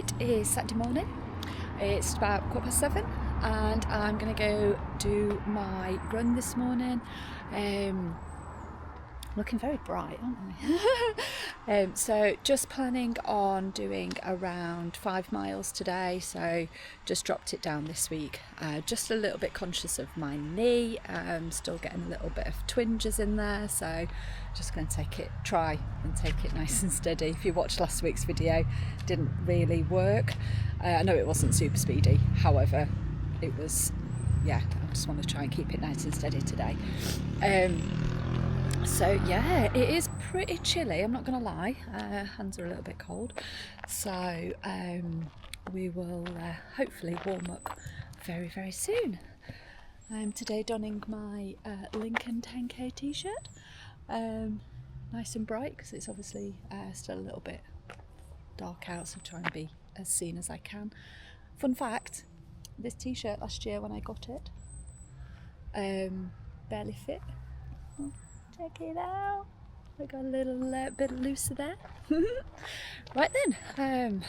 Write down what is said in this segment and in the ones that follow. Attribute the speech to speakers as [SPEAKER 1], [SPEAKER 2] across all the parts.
[SPEAKER 1] It is Saturday morning, it's about 7:15 and I'm going to go do my run this morning. Looking very bright, aren't we? So just planning on doing around 5 miles today, so just dropped it down this week. Just a little bit conscious of my knee, still getting a little bit of twinges in there, so just going to try and take it nice and steady. If you watched last week's video, didn't really work. I know it wasn't super speedy, however it was, yeah, I just want to try and keep it nice and steady today. So yeah, it is pretty chilly, I'm not going to lie, hands are a little bit cold, so we will hopefully warm up very, very soon. I'm today donning my Lincoln 10k t-shirt, nice and bright because it's obviously still a little bit dark out, so I'm trying to be as seen as I can. Fun fact, this t-shirt last year when I got it, barely fit. Check it out, I got a little bit looser there. Right then,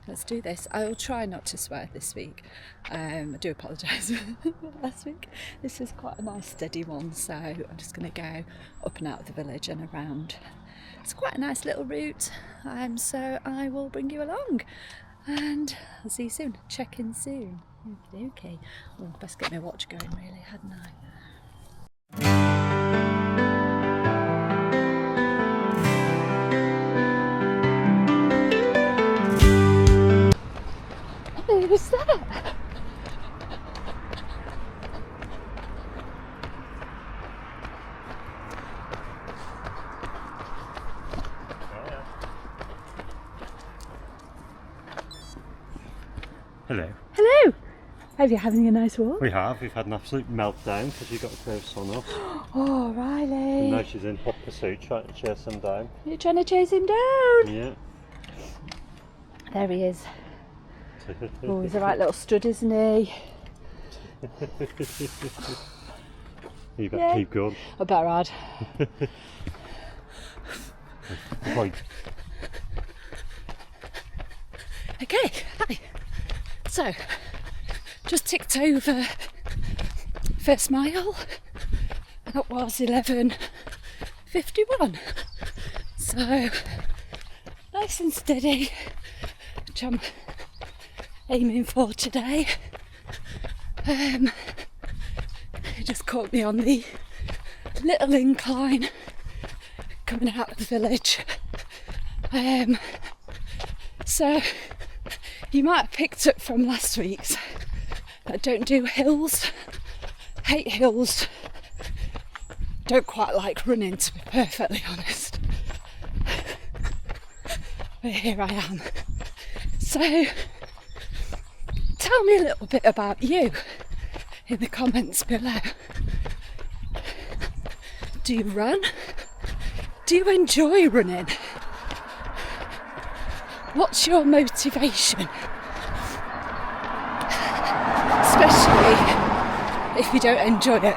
[SPEAKER 1] let's do this. I'll try not to swear this week. I do apologise last week. This is quite a nice steady one, so I'm just going to go up and out of the village and around. It's quite a nice little route, so I will bring you along and I'll see you soon. Check in soon. Okay. Well, best get my watch going really, hadn't I? Who's that?
[SPEAKER 2] Hello.
[SPEAKER 1] Hello! Hope you're having a nice walk.
[SPEAKER 2] We have. We've had an absolute meltdown because you got to throw sun off.
[SPEAKER 1] Oh, Riley.
[SPEAKER 2] And now she's in hot pursuit trying to chase him down.
[SPEAKER 1] You're trying to chase him down?
[SPEAKER 2] Yeah.
[SPEAKER 1] There he is. Oh, he's a right little stud, isn't he?
[SPEAKER 2] You better keep going.
[SPEAKER 1] I better add.
[SPEAKER 2] Right.
[SPEAKER 1] Okay, hi. So, just ticked over first mile. That was 11:51. So, nice and steady, which I'm aiming for today. It just caught me on the little incline coming out of the village. So you might have picked up from last week's that I don't do hills, hate hills, don't quite like running, to be perfectly honest. But here I am. So tell me a little bit about you in the comments below. Do you run? Do you enjoy running? What's your motivation? Especially if you don't enjoy it.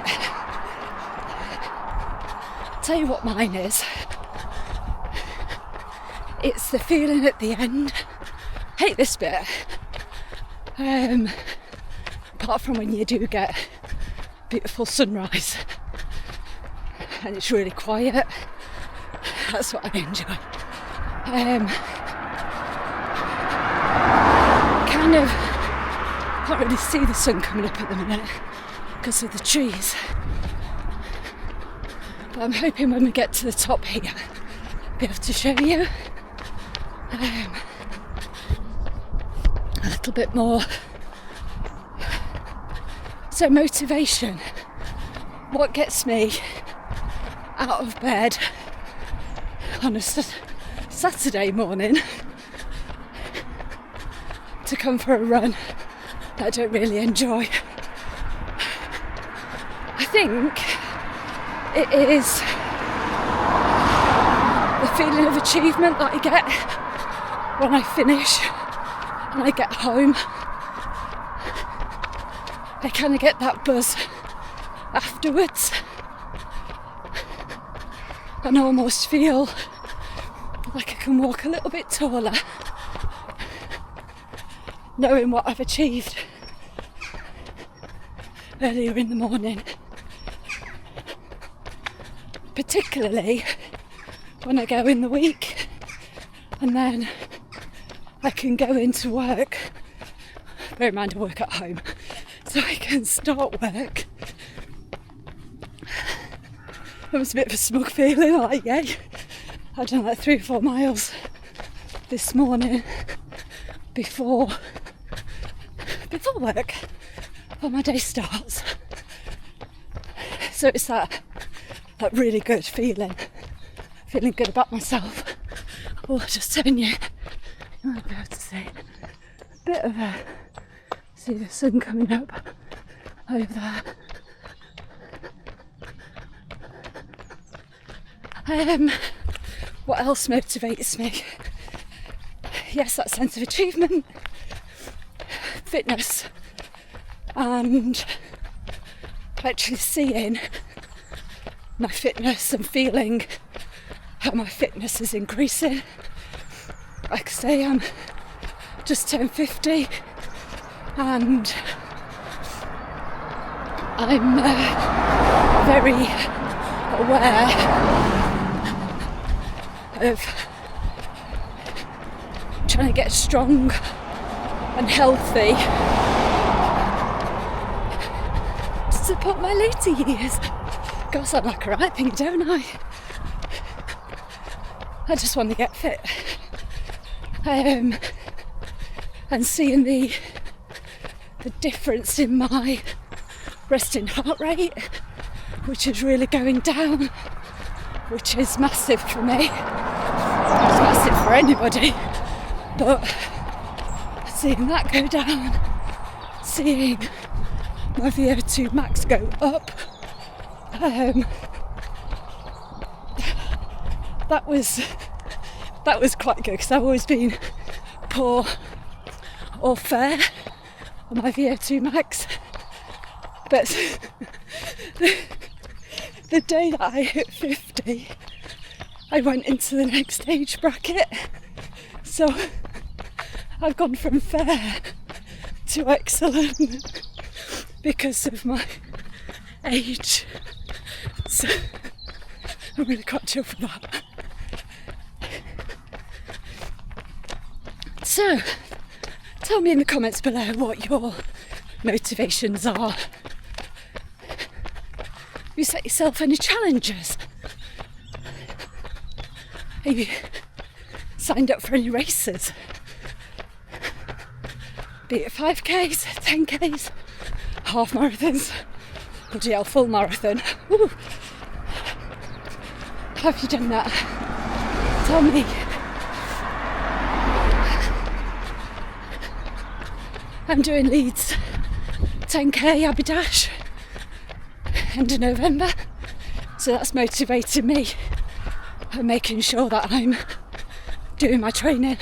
[SPEAKER 1] Tell you what mine is. It's the feeling at the end. Hate this bit. Apart from when you do get a beautiful sunrise and it's really quiet, that's what I enjoy. Kind of can't really see the sun coming up at the minute because of the trees, but I'm hoping when we get to the top here I'll be able to show you a little bit more. So motivation, what gets me out of bed on a Saturday morning to come for a run that I don't really enjoy? I think it is the feeling of achievement that I get when I finish and I get home. I kind of get that buzz afterwards and almost feel like I can walk a little bit taller knowing what I've achieved earlier in the morning, particularly when I go in the week and then I can go into work. Bear in mind I work at home, so I can start work. It was a bit of a smug feeling, like, yay, I've done like 3 or 4 miles this morning before work, before my day starts. So it's that really good feeling good about myself. Oh, just telling you, you might be able to see a bit of see the sun coming up over there. What else motivates me? Yes, that sense of achievement, fitness, and actually seeing my fitness and feeling how my fitness is increasing. Like I say, I'm just turned 50 and I'm very aware of trying to get strong and healthy to support my later years. God, I sound like a right thing, don't I? I just want to get fit. And seeing the difference in my resting heart rate, which is really going down, which is massive for me. It's massive for anybody, but seeing that go down, seeing my VO2 max go up, that was quite good, because I've always been poor or fair on my VO2 max, but the day that I hit 50, I went into the next age bracket, so I've gone from fair to excellent because of my age, so I'm really quite chuffed with that. So, tell me in the comments below what your motivations are. Have you set yourself any challenges? Have you signed up for any races? Be it 5Ks, 10Ks, half marathons, bloody hell, full marathon. Woo. Have you done that? Tell me. I'm doing Leeds 10K Abbey Dash end of November, so that's motivating me and making sure that I'm doing my training.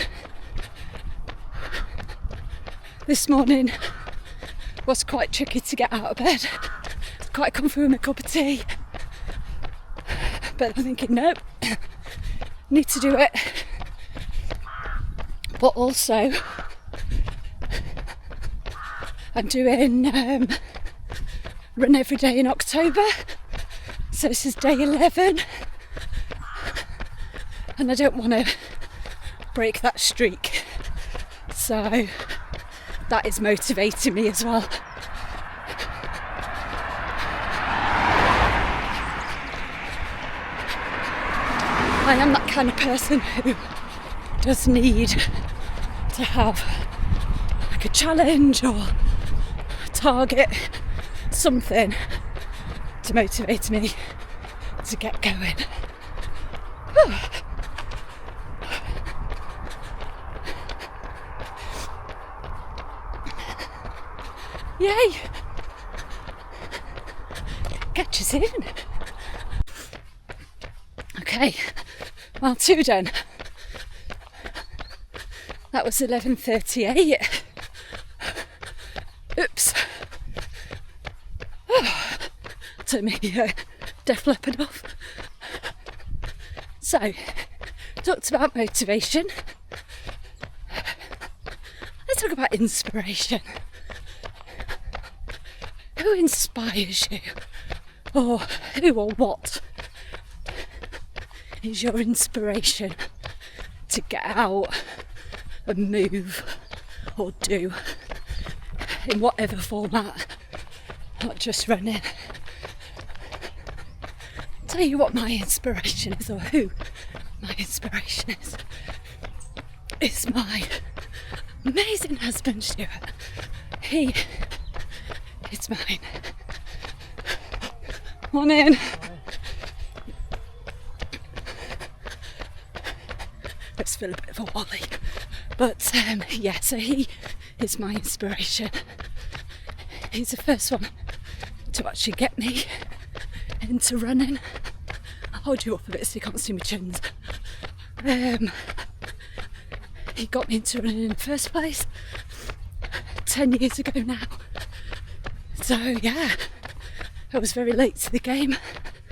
[SPEAKER 1] This morning was quite tricky to get out of bed. It's quite comfy with my cup of tea, but I'm thinking, nope, need to do it. But also I'm doing run every day in October, so this is day 11, and I don't want to break that streak, so that is motivating me as well. I am that kind of person who does need to have like a challenge or a target, something to motivate me to get going. Whew. Yay! Catch you soon. Okay, well, 2 done. That was 11:38. Oops. Took me Def Leppard off. So, talked about motivation. Let's talk about inspiration. Who inspires you? Or who or what is your inspiration to get out and move or do in whatever format, not just running? Tell you what my inspiration is, or who my inspiration is. It's my amazing husband Stuart. He is mine. Morning. Let's feel a bit of a wally. But yeah, so he is my inspiration. He's the first one to actually get me into running. I'll hold you up a bit so you can't see my chins. He got me into running in the first place 10 years ago now. So yeah, I was very late to the game.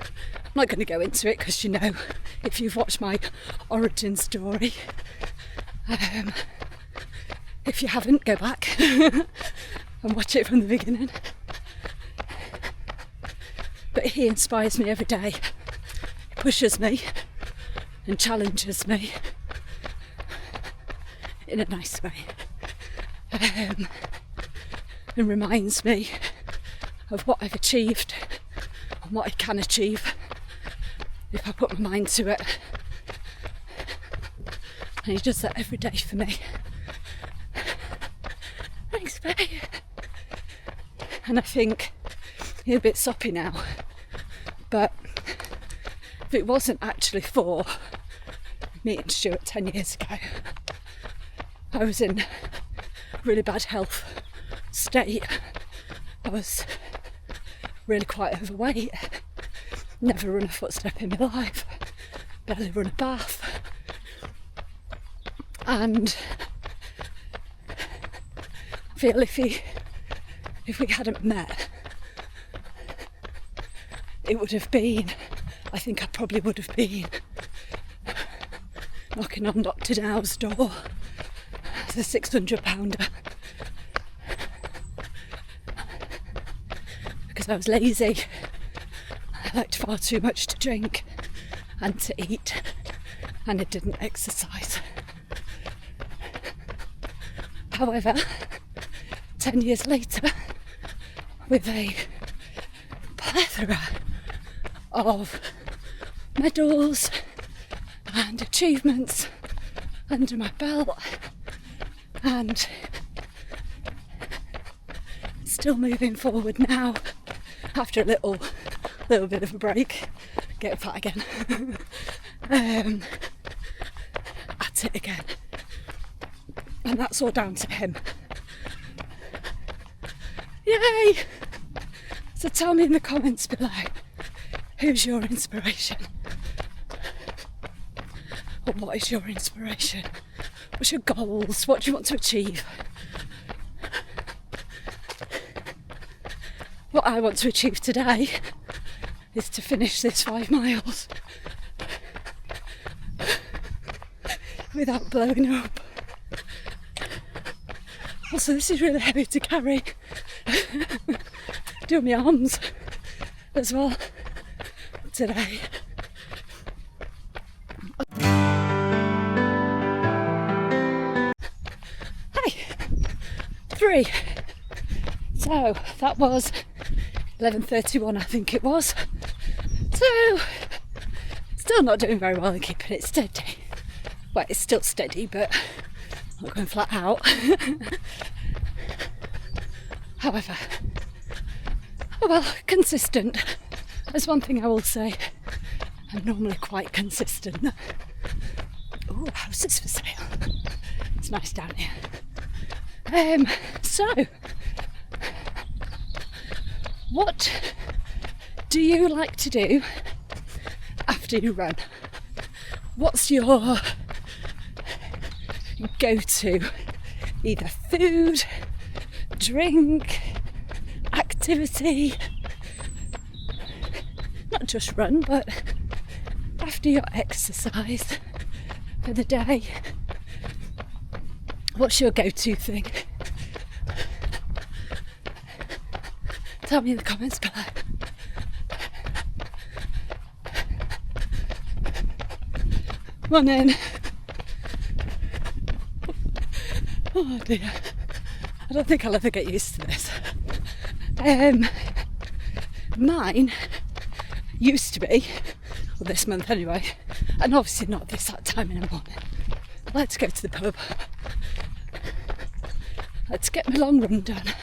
[SPEAKER 1] I'm not going to go into it because, you know, if you've watched my origin story, if you haven't, go back and watch it from the beginning. But he inspires me every day. He pushes me and challenges me in a nice way, and reminds me of what I've achieved and what I can achieve if I put my mind to it. And he does that every day for me. Thanks, babe. And I think he's a bit soppy now, but if it wasn't actually for meeting Stuart 10 years ago, I was in really bad health state. I was really quite overweight, never run a footstep in my life, barely run a bath, and I feel if we hadn't met, it would have been, I think I probably would have been knocking on Dr. Dow's door as a 600-pounder. Because I was lazy. I liked far too much to drink and to eat, and I didn't exercise. However, 10 years later, with a plethora of medals and achievements under my belt, and still moving forward now after a little bit of a break, getting fat again, at it again, and that's all down to him. Yay! So tell me in the comments below, who's your inspiration? Or what is your inspiration? What's your goals? What do you want to achieve? What I want to achieve today is to finish this 5 miles without blowing up. Also, this is really heavy to carry. Doing my arms as well today. Hey, 3. So that was 11:31, I think it was. So still not doing very well in keeping it steady. Well, it's still steady, but not going flat out. However, oh well, consistent. There's one thing I will say, I'm normally quite consistent. Oh, houses for sale. It's nice down here. So, what do you like to do after you run? What's your go-to? Either food, drink, activity, not just run, but after your exercise for the day. What's your go-to thing? Tell me in the comments below. Morning. Oh dear. I don't think I'll ever get used to this. Mine used to be, well this month anyway, and obviously not this time in the morning. I like to go to the pub. I like to get my long run done.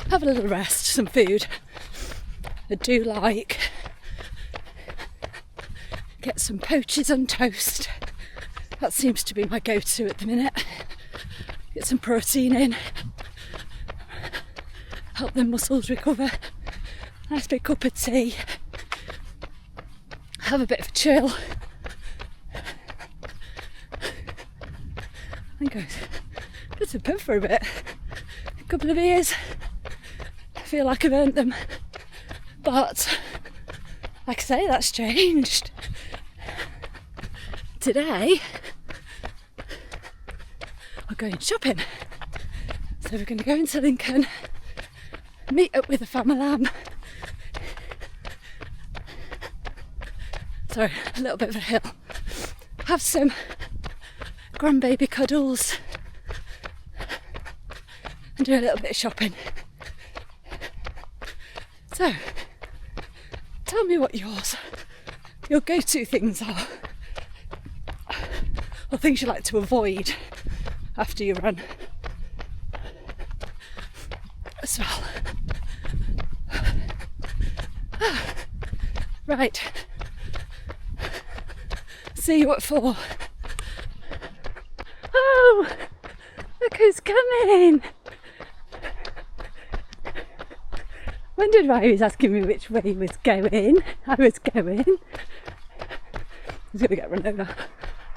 [SPEAKER 1] Have a little rest, some food. I do like get some poaches on toast. That seems to be my go-to at the minute. Get some protein in. Help the muscles recover. Nice big cup of tea. Have a bit of a chill. I think I'll go to the pub for a bit. A couple of beers. I feel like I've earned them. But, like I say, that's changed. Today, we're going shopping. So we're going to go into Lincoln, meet up with a family lamb. Sorry, a little bit of a hill. Have some grandbaby cuddles and do a little bit of shopping. So, tell me what your go-to things are, or things you like to avoid after you run as well. Right, see you at 4. Oh, look who's coming. When did Riley was asking me which way he was going? I was going. He's gonna get run over.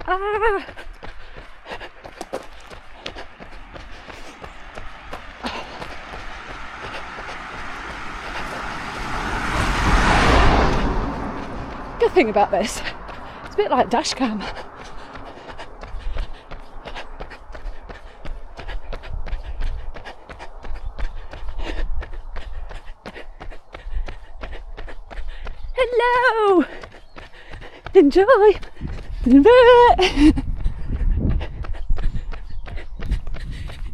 [SPEAKER 1] Ah! Good thing about this, it's a bit like dash cam. Hello! Enjoy!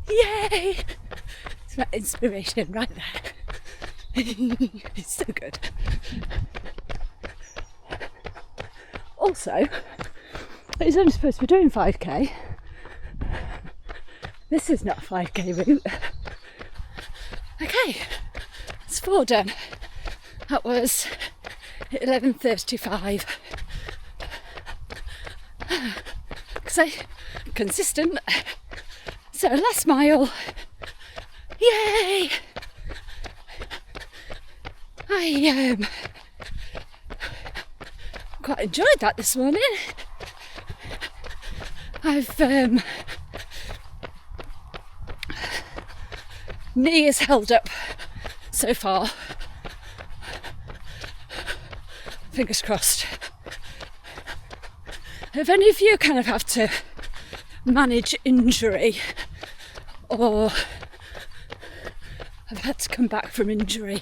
[SPEAKER 1] Yay! It's my inspiration right there. It's so good. Also, it's only supposed to be doing 5k. This is not a 5k route. Okay, it's 4 done. That was 11:35. So consistent. So last mile. Yay! I quite enjoyed that this morning. I've knee is held up so far. Fingers crossed. If any of you kind of have to manage injury or have had to come back from injury,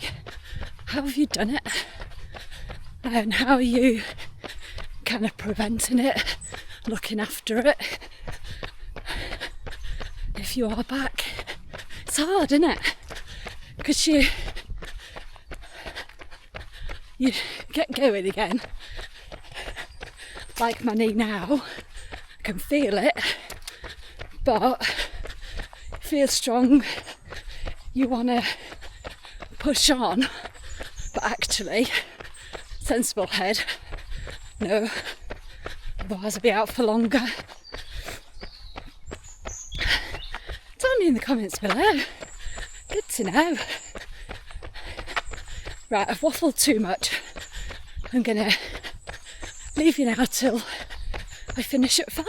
[SPEAKER 1] how have you done it? And how are you kind of preventing it, looking after it? If you are back, it's hard, isn't it? Because you get going again. Like my knee now, I can feel it, but you feel strong, you want to push on, but actually, sensible head, no, otherwise I'll be out for longer. Tell me in the comments below, good to know. Right, I've waffled too much. I'm gonna leave you now till I finish at 5.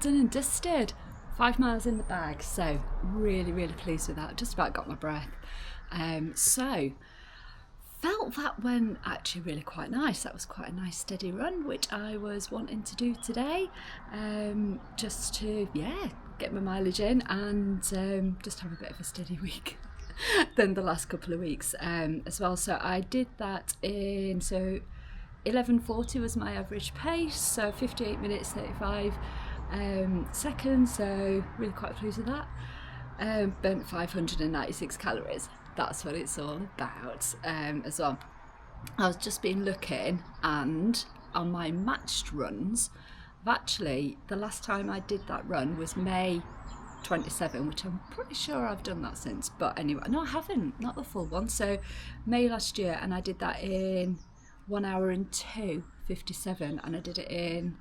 [SPEAKER 1] done and dusted. 5 miles in the bag, so really, really pleased with that. Just about got my breath. So felt that went actually really quite nice. That was quite a nice steady run, which I was wanting to do today, just to get my mileage in and just have a bit of a steady week than the last couple of weeks as well. So I did that in 11:40 was my average pace, so 58 minutes 35 seconds, so really quite pleased with that. Burnt 596 calories. That's what it's all about as well. I was just been looking, and on my matched runs, actually the last time I did that run was May 27, which I'm pretty sure I've done that since, but anyway, no I haven't, not the full one. So May last year, and I did that in 1 hour and 2:57, and I did it in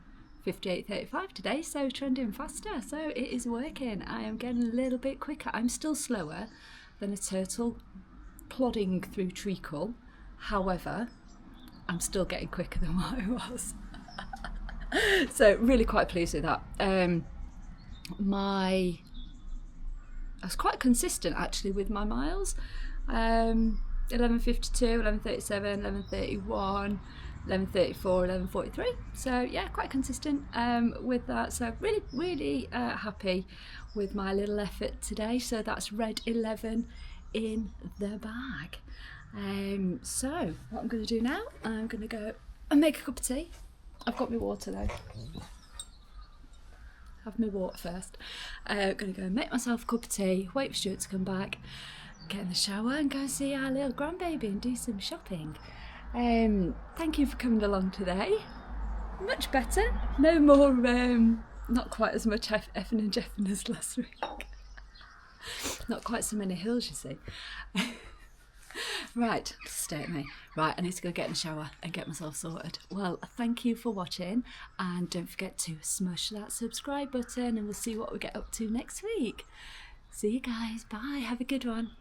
[SPEAKER 1] 58:35 today, so trending faster. So it is working. I am getting a little bit quicker. I'm still slower than a turtle plodding through treacle, however I'm still getting quicker than what I was. So really quite pleased with that. I was quite consistent actually with my miles. 11:52, 11:37, 11:31, 11:34, 11:43. So yeah, quite consistent with that. So really happy with my little effort today. So that's red 11 in the bag. So what I'm going to do now, I'm going to go and make a cup of tea. I've got my water though. Have my water first. Going to go and make myself a cup of tea, wait for Stuart to come back, get in the shower and go see our little grandbaby and do some shopping. Thank you for coming along today. Much better. No more, not quite as much effing and jeffing as last week. Not quite so many hills, you see. Right, stay at me. Right, I need to go get in the shower and get myself sorted. Well, thank you for watching, and don't forget to smash that subscribe button, and we'll see what we get up to next week. See you guys. Bye. Have a good one.